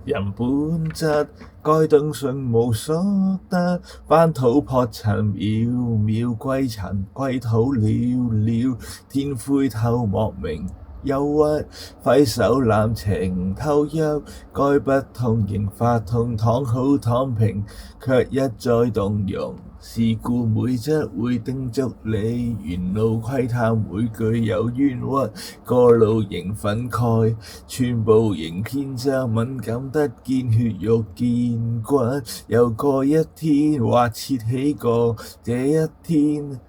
人本質該篤信無所得，翻土破塵渺渺，歸塵歸土寥寥，天灰透莫名憂鬱，揮手攬情投入，該不痛仍發痛，躺好躺平，卻一再動容。是故每則會叮囑你，沿路窺探每句有冤屈，過路仍憤慨，寸步仍偏側，敏感得見血肉見骨。又過一天，或設起過這一天，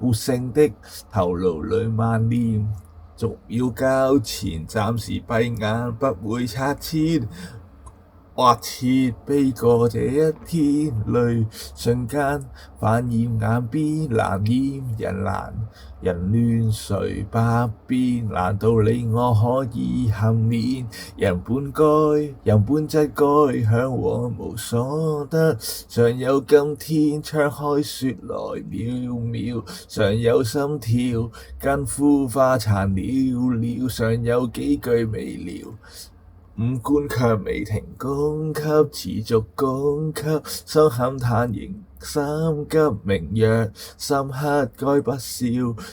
活性的頭顱裏萬念，逐秒交纏，暫時閉眼不會拆遷。或設悲過這一天，淚瞬間泛染眼邊，難掩人難，人亂誰百變？難道你我可以幸免？人本質該向往無所得，尚有今天窗開雪來渺渺，尚有心跳跟枯花殘了了，尚有幾句未了。五官卻未停供給，持續供給，心坎坦仍心急，明若深刻該不笑，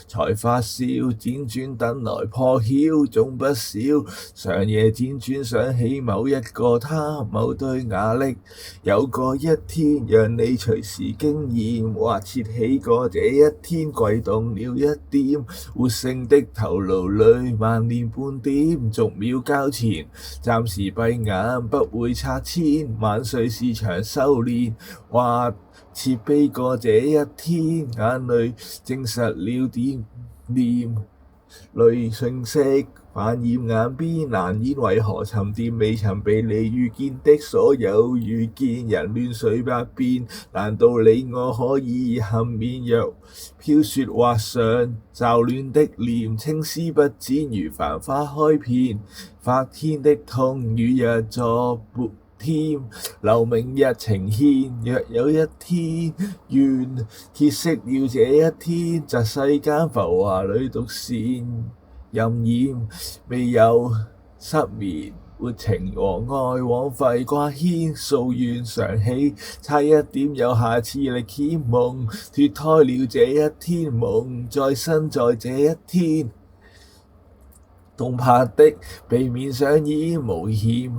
才發笑，輾轉等來破曉，總不少。長夜輾轉想起某一個他，某堆瓦礫，有過一天讓你隨時經驗，或設起過這一天悸動了一點，活性的頭顱裏萬念半點，逐秒交纏，暫時閉眼不會拆遷，晚睡是場修煉，或設悲過這一天，眼淚證實了點念，淚訊息泛染眼邊，難掩為何沉澱未曾被你遇見的所有遇見，人亂水百變，難道你我可以幸免？若飄雪畫上驟暖的臉，青絲不剪如繁花開遍，發天的痛與日作添，留明日呈現。若有一天願歇息了這一天，窒世間浮華裏獨善任染，未有失眠，活情和愛枉費掛牽，夙願常起，差一點有下次力險夢，脫胎了這一天夢，再生在這一天，動魄的避免上演無險，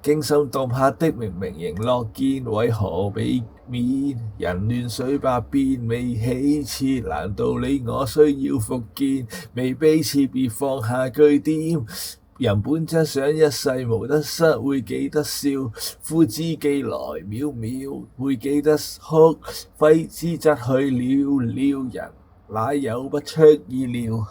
驚心動魄的明明仍樂見，為何避免？人亂水百變未起切，難道你我需要復見？未悲切別放下句點，人本質想一世無得失，會記得笑，呼之既來渺渺，會記得哭，揮之則去了了，人哪有不出意料？